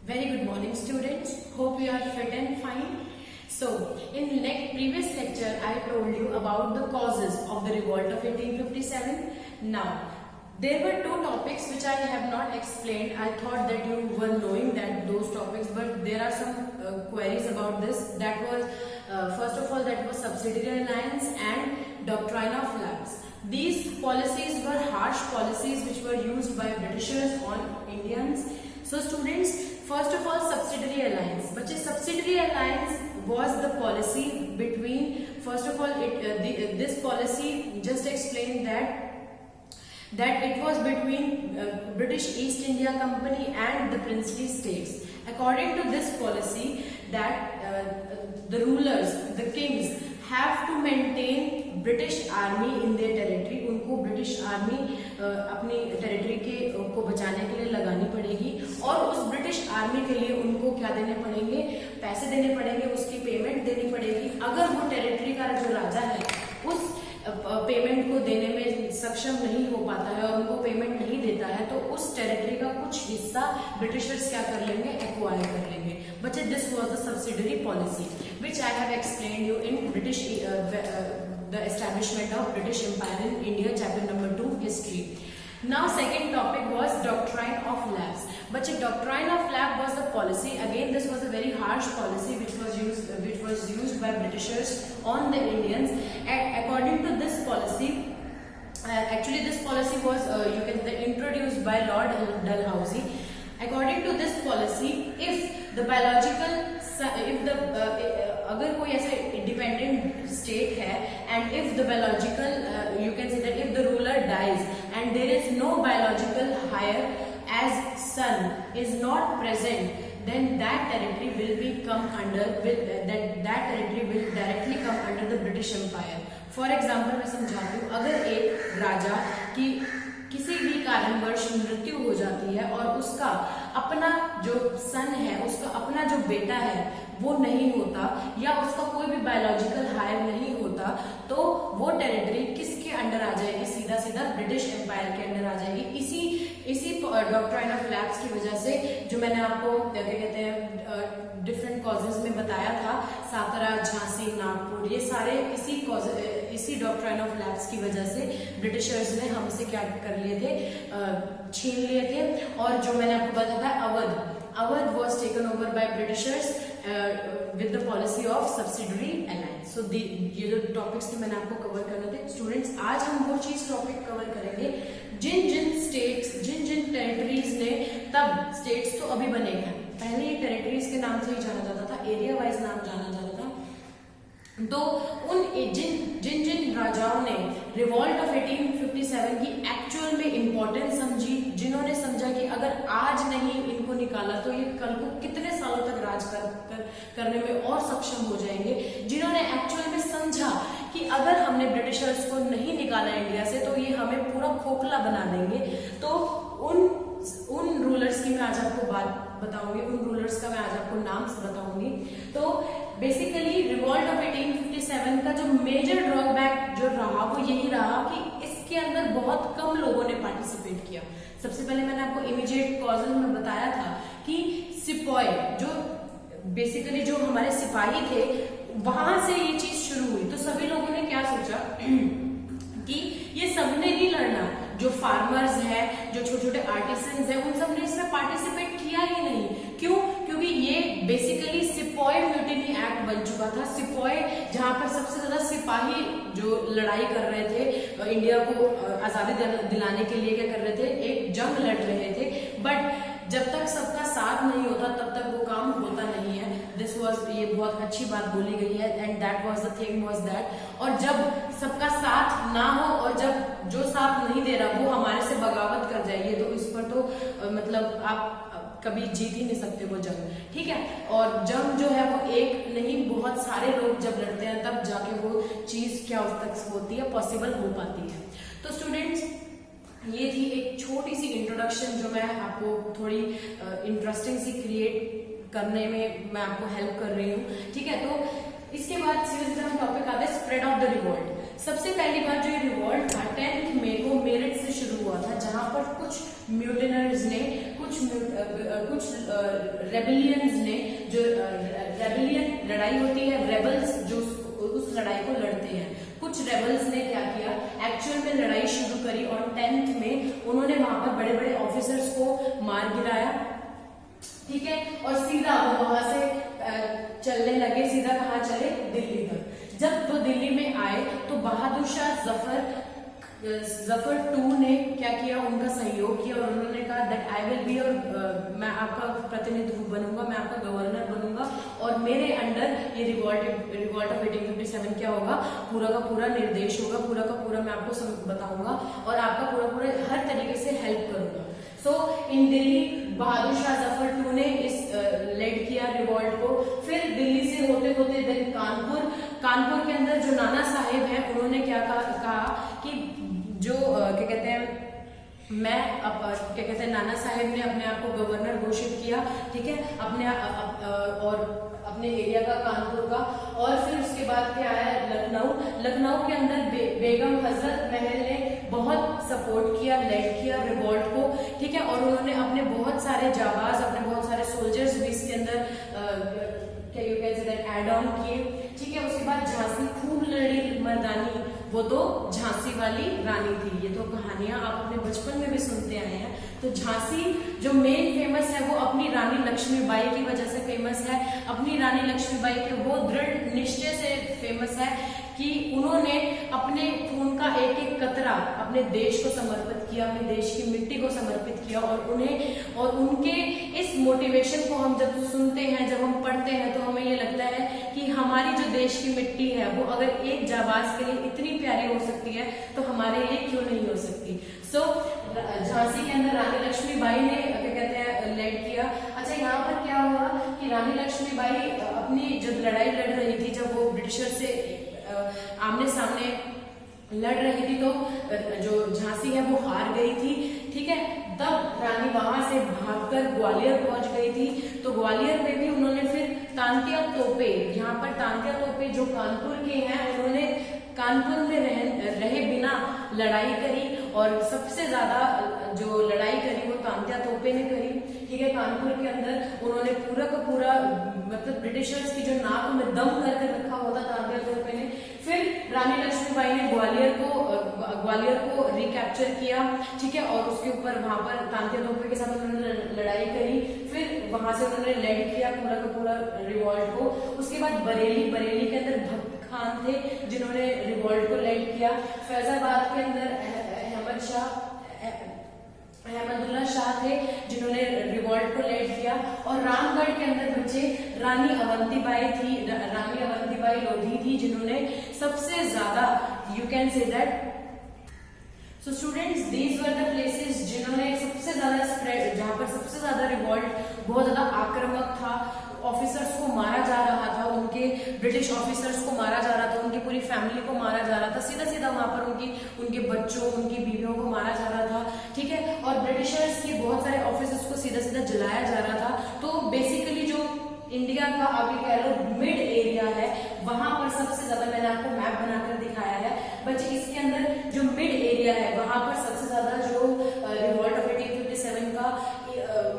Very good morning, students. Hope you are fit and fine. So, in previous lecture, I told you about the causes of the revolt of 1857. Now, there were two topics which I have not explained. I thought that you were knowing that those topics, but there are some queries about this. That was, first of all, that was subsidiary alliance and doctrine of lapse. These policies were harsh policies which were used by Britishers on Indians. So students, first of all, subsidiary alliance. But subsidiary alliance was the policy between, first of all, this policy just explained that it was between British East India Company and the princely states. According to this policy, that the rulers, the kings, have to maintain British army in their territory. उनको British army अपनी territory को बचाने के लिए लगानी पड़ेगी और उस British army के लिए उनको क्या देने पड़ेंगे, पैसे देने पड़ेंगे, उसकी पेमेंट देनी पड़ेगी. अगर वो territory का जो राजा है उस पेमेंट को देने में सक्षम नहीं हो पाता है और उनको पेमेंट नहीं देता है तो उस टेरिटरी का कुछ हिस्सा ब्रिटिशर्स क्या कर लेंगे, एक्वायर कर लेंगे. बच्चे, this was the subsidiary policy which I have explained you in British the establishment of British empire in India, chapter number 2 history. Now second topic was doctrine of lapse. But doctrine of lapse was the policy. Again, this was a very harsh policy which was used by Britishers on the Indians. And according to this policy, actually this policy was introduced by Lord Dalhousie. According to this policy, if the biological, अगर कोई ऐसा independent state है and if the biological, you can say that if the ruler dies and there is no biological heir as son is not present, then that territory will come under, that territory will directly come under the British Empire. For example, मैं समझाती हूँ, अगर एक राजा की किसी भी कारणवश मृत्यु हो जाती है और उसका अपना जो सन है, उसका अपना जो बेटा है वो नहीं होता या उसका कोई भी बायोलॉजिकल हायर नहीं होता, तो वो टेरिटरी किसके अंडर आ जाएगी, सीधा सीधा ब्रिटिश एम्पायर के अंडर आ जाएगी. इसी डॉक्ट्राइन ऑफ लैप्स की वजह से, जो मैंने आपको क्या कहते हैं डिफरेंट कॉजेज में बताया था, सातारा, झांसी, नागपुर, ये सारे इसी डॉक्ट्राइन ऑफ लैप्स की वजह से ब्रिटिशर्स ने हमसे क्या कर लिए थे, छीन लिए थे. और जो मैंने आपको बताया था, Awadh was taken over by Britishers with the policy of subsidiary alliance. So ये जो टॉपिक्स थे मैंने आपको कवर करने थे. स्टूडेंट्स, आज हम वो चीज टॉपिक कवर करेंगे जिन स्टेट्स, जिन टेरिटरीज ने, तब स्टेट्स तो अभी बने हैं, पहले ये टेरिटरीज के नाम से ही जाना जाता था, एरिया वाइज नाम जाना जाता था. तो उन जिन राजाओं ने रिवॉल्ट ऑफ 1857 की एक्चुअल में इंपॉर्टेंस समझी, जिन्होंने समझा कि अगर आज नहीं इनको निकाला तो ये कल को कितने सालों तक राज करने में और सक्षम हो जाएंगे, जिन्होंने एक्चुअल में समझा कि अगर हमने ब्रिटिशर्स को नहीं निकाला इंडिया से तो ये हमें पूरा खोखला बना देंगे, तो उन रूलर्स की मैं आज आपको बात बताऊंगी, उन रूलर्स का मैं आज आपको नाम बताऊंगी. तो बेसिकली रिवॉल्ट ऑफ 1857 का जो मेजर ड्रॉबैक जो रहा वो यही रहा कि इसके अंदर बहुत कम लोगों ने पार्टिसिपेट किया. सबसे पहले मैंने आपको इमीडिएट कॉजेज में बताया था कि सिपॉय, जो बेसिकली जो हमारे सिपाही थे, वहां से ये चीज शुरू हुई. तो सभी लोगों ने क्या सोचा कि ये सबने नहीं लड़ना, जो फार्मर्स है, जो छोटे छोटे आर्टिसंस है, उन सब ने इसमें पार्टिसिपेट किया ही नहीं. क्यों? क्योंकि ये बेसिकली सिपॉय म्यूटिनी एक्ट बन चुका था. सिपॉय, जहां पर सबसे ज्यादा सिपाही जो लड़ाई कर रहे थे, इंडिया को आजादी दिलाने के लिए क्या कर रहे थे, एक जंग लड़ रहे थे. बट जब तक सबका साथ नहीं होता तब तक वो काम होता नहीं है. दिस वाज, ये बहुत अच्छी बात बोली गई है, and that was the thing was that. और जब सबका साथ ना हो और जब जो साथ नहीं दे रहा वो हमारे से बगावत कर जाएगी, तो इस पर तो मतलब आप कभी जीत ही नहीं सकते वो जंग, ठीक है. और जंग जो है वो एक नहीं, बहुत सारे लोग जब लड़ते हैं तब जाके वो चीज क्या उस तक होती है, पॉसिबल हो पाती है. तो स्टूडेंट्स, ये थी एक छोटी सी इंट्रोडक्शन जो मैं आपको थोड़ी इंटरेस्टिंग सी क्रिएट करने में मैं आपको हेल्प कर रही हूँ, ठीक है. तो इसके बाद सीधे हम टॉपिक आते हैं स्प्रेड ऑफ द रिवॉल्ट. सबसे पहली बार जो ये रिवॉल्ट था 10 मई को मेरठ से शुरू हुआ था, जहां पर कुछ म्यूटिनर्स ने, कुछ रेबेलियंस ने, जो रेबेलियन लड़ाई होती है, रेबल्स जो उस लड़ाई को लड़ते हैं, कुछ रेबल्स ने क्या किया, एक्चुअल में लड़ाई शुरू करी और 10 में उन्होंने वहां पर बड़े बड़े ऑफिसर्स को मार गिराया, ठीक है, और सीधा वो वहां से चलने लगे, सीधा कहाँ चले, दिल्ली तक। जब वो दिल्ली में आए तो बहादुर शाह जफर टू ने क्या किया, उनका सहयोग किया और उन्होंने कहा दैट आई विल बी, और मैं आपका प्रतिनिधि बनूंगा, मैं आपका गवर्नर बनूंगा और मेरे अंडर ये रिवॉल्ट ऑफ 1857 क्या होगा, पूरा का पूरा निर्देश होगा, पूरा का पूरा मैं आपको बताऊंगा और आपका पूरा हर तरीके से हेल्प करूंगा। सो इन दिल्ली बहादुर शाह जफर टू ने इस लेड किया रिवॉल्ट को। फिर दिल्ली से होते होते देन कानपुर के अंदर जो नाना साहेब हैं उन्होंने क्या कहा कि जो क्या कहते हैं, क्या कहते हैं, नाना साहेब ने अपने आप को गवर्नर घोषित किया, ठीक है, और अपने एरिया का, कानपुर का। और फिर उसके बाद क्या आया, लखनऊ के अंदर बेगम हजरत महल ने बहुत सपोर्ट किया, लेड किया रिवॉल्ट को, ठीक है, और उन्होंने अपने बहुत सारे जाबाज, अपने बहुत सारे सोल्जर्स भी इसके अंदर एड ऑन किए, ठीक है। उसके बाद झांसी खूब लड़ी मर्दानी, वो तो झांसी वाली रानी थी। ये तो कहानियां आप अपने बचपन में भी सुनते आए हैं। तो झांसी जो मेन फेमस है वो अपनी रानी लक्ष्मीबाई की वजह से फेमस है। अपनी रानी लक्ष्मीबाई के वो दृढ़ निश्चय से फेमस है कि उन्होंने अपने खून का एक एक कतरा अपने देश को समर्पित किया, अपने देश की मिट्टी को समर्पित किया। और उनके इस मोटिवेशन को हम जब सुनते हैं, जब हम पढ़ते हैं, तो हमें ये लगता है कि हमारी जो देश की मिट्टी है वो अगर एक जाबाज के लिए इतनी प्यारी हो सकती है तो हमारे लिए क्यों नहीं हो सकती। झांसी के अंदर रानी लक्ष्मीबाई ने क्या कहते हैं लेड किया। अच्छा, यहाँ पर क्या हुआ कि रानी लक्ष्मीबाई अपनी जब लड़ाई लड़ रही थी, जब वो ब्रिटिशर से आमने सामने लड़ रही थी, तो जो झांसी है वो हार गई थी, ठीक है। तब रानी वहां से भागकर ग्वालियर पहुंच गई थी। तो ग्वालियर में भी उन्होंने फिर तांत्या तोपे, यहाँ पर तांत्या तोपे जो कानपुर के हैं, उन्होंने कानपुर में रहे बिना लड़ाई करी और सबसे ज्यादा जो लड़ाई करी वो तांत्या तोपे ने करी, ठीक है। कानपुर के अंदर उन्होंने पूरा का पूरा मतलब ब्रिटिशर्स की जो नाक में दम करके रखा हुआ था तांत्या तोपे ने। फिर रानी लक्ष्मीबाई ने ग्वालियर को रिकैप्चर किया, ठीक है, और उसके ऊपर वहां पर तांत्या तोपे के साथ उन्होंने लड़ाई करी। फिर वहां से उन्होंने लेड किया पूरा का पूरा रिवॉल्ट को। उसके बाद बरेली के अंदर भक्त खान थे जिन्होंने रिवॉल्ट को लेड किया। फैजाबाद के अंदर अहमदुल्ला शाह थे जिन्होंने रिवॉल्ट को लेड किया। और रामगढ़ के अंदर बचे रानी अवंतीबाई थी, रानी अवंतीबाई लोधी थी जिन्होंने सबसे ज्यादा, you can say that. So students, these were the places जिन्होंने सबसे ज्यादा स्प्रेड, जहां पर सबसे ज्यादा रिवॉल्ट बहुत ज्यादा आक्रामक था, ऑफिसर्स को मारा जा रहा था, उनके ब्रिटिश ऑफिसर्स को मारा जा रहा था, उनकी पूरी फैमिली को मारा जा रहा था, सीधा सीधा वहां पर उनके बच्चों, उनकी बीवियों को मारा जा रहा था, ठीक है। और ब्रिटिशर्स के बहुत सारे ऑफिसर्स को सीधा सीधा जलाया जा रहा था। तो बेसिकली जो इंडिया का अभी कह लो मिड एरिया है, वहां पर सबसे ज्यादा, मैंने आपको मैप बनाकर दिखाया है बच्चे, इसके अंदर जो मिड एरिया है वहां पर सबसे ज्यादा जो रिवॉल्ट ऑफ 1857 का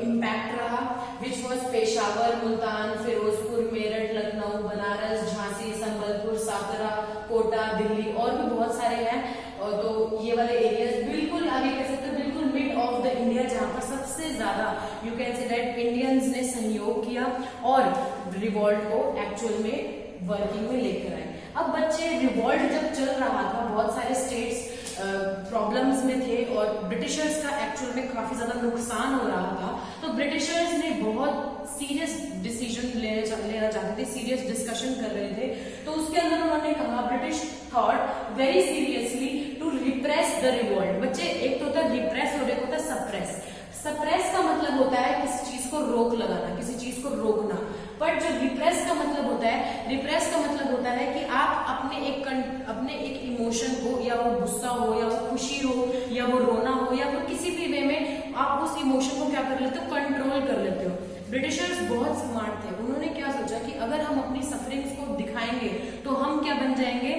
इम्पैक्ट रहा, विच वॉज पेशावर, मुल्तान, फिरोजपुर, मेरठ, लखनऊ, बनारस, झांसी, संबलपुर, सागरा, कोटा, दिल्ली और भी बहुत सारे हैं। तो ये वाले एरियाज बिल्कुल आगे कह सकते हैं बिल्कुल मिड ऑफ द इंडिया, जहां पर सबसे ज्यादा you can say that Indians ने सहयोग किया और रिवॉल्ट को एक्चुअल में वर्किंग में लेकर आए। अब बच्चे, रिवॉल्ट जब चल रहा था, बहुत सारे स्टेट्स प्रॉब्लम्स में थे और ब्रिटिशर्स का एक्चुअल में काफी ज्यादा नुकसान हो रहा था। तो ब्रिटिशर्स ने बहुत सीरियस डिसीजन लेना चाहते थे, सीरियस डिस्कशन कर रहे थे। तो उसके अंदर उन्होंने कहा, British thought very seriously to repress the revolt. बच्चे, एक तो होता है रिप्रेस और एक होता है सप्रेस। सप्रेस का मतलब होता है किसी चीज को रोक लगाना, किसी चीज को रोकना। बट जो रिप्रेस का मतलब होता है, रिप्रेस का मतलब होता है कि आप अपने एक इमोशन को, या वो गुस्सा हो, या वो खुशी हो, या वो रोना हो, या फिर किसी भी वे में आप उस इमोशन को क्या कर लेते हो, कंट्रोल कर लेते हो। ब्रिटिशर्स बहुत स्मार्ट थे। उन्होंने क्या सोचा कि अगर हम अपनी सफरिंग्स को दिखाएंगे तो हम क्या बन जाएंगे,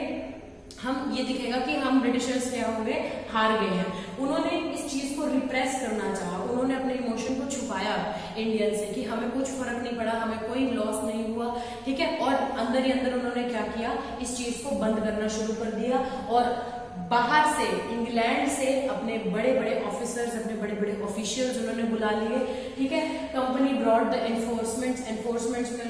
हम ये दिखेगा कि हम ब्रिटिशर्स क्या होंगे, हार गए हैं। उन्होंने इस चीज को रिप्रेस करना चाहा, उन्होंने अपने इमोशन को छुपाया इंडियन से कि हमें कुछ फर्क नहीं पड़ा, हमें कोई लॉस नहीं हुआ, ठीक है। और अंदर ही अंदर उन्होंने क्या किया, इस चीज को बंद करना शुरू कर दिया और बाहर से, इंग्लैंड से अपने बड़े बड़े ऑफिसर्स, अपने बड़े बड़े ऑफिशियल्स उन्होंने बुला लिए, ठीक है। कंपनी ब्रॉड द एनफोर्समेंट्स में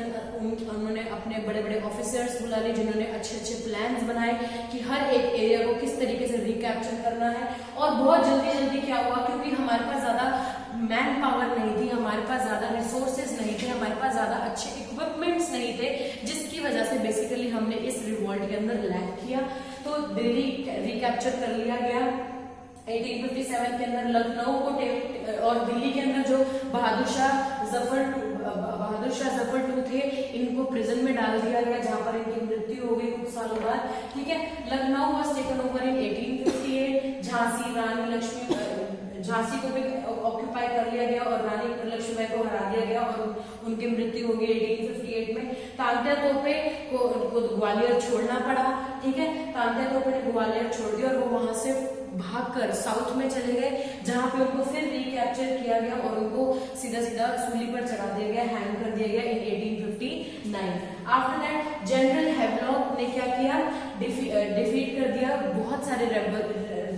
उन्होंने अपने बड़े बड़े ऑफिसर्स बुला लिए जिन्होंने अच्छे अच्छे प्लान्स बनाए कि हर एक एरिया को किस तरीके से रिकैप्चर करना है। और बहुत जल्दी जल्दी क्या हुआ, क्योंकि हमारे पास ज्यादा मैन पावर नहीं थी, हमारे पास ज्यादा रिसोर्सेज नहीं थे, हमारे पास ज्यादा अच्छे इक्विपमेंट्स नहीं थे, जिसकी वजह से बेसिकली हमने इस रिवॉल्ट के अंदर लैग किया। तो दिल्ली रिकैप्चर कर लिया गया 1857 के अंदर। लखनऊ को और दिल्ली के अंदर जो बहादुर शाह जफर टू थे, इनको प्रिजन में डाल दिया गया जहां पर इनकी मृत्यु हो गई कुछ सालों बाद, ठीक है। Lucknow was taken over in 1858। Jhansi को भी ऑक्यूपाई कर लिया गया और रानी लक्ष्मीबाई को हरा दिया गया और उनकी मृत्यु हो गई 1858 में। तांत्या तोपे को ग्वालियर छोड़ना पड़ा, ठीक है। तांत्या तोपे ने ग्वालियर छोड़ दिया और वो वहां से भागकर साउथ में चले गए, जहां पे उनको फिर रिकैप्चर किया गया और उनको सीधा सीधा सूली पर चढ़ा दिया गया, हैंग कर दिया गया इन 1859। आफ्टर दैट जनरल हैवलॉक ने क्या किया, डिफीट कर दिया बहुत सारे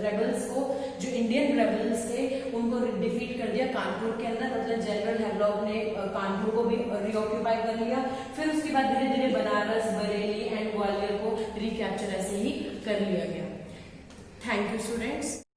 रेबल्स को, जो इंडियन रेबल्स थे उनको डिफीट कर दिया कानपुर के अंदर। मतलब जनरल हैवलॉक ने कानपुर को भी रिऑक्यूपाई कर लिया। फिर उसके बाद धीरे धीरे बनारस, बरेली एंड ग्वालियर को रिकैप्चर ऐसे ही कर लिया गया। Thank you, students.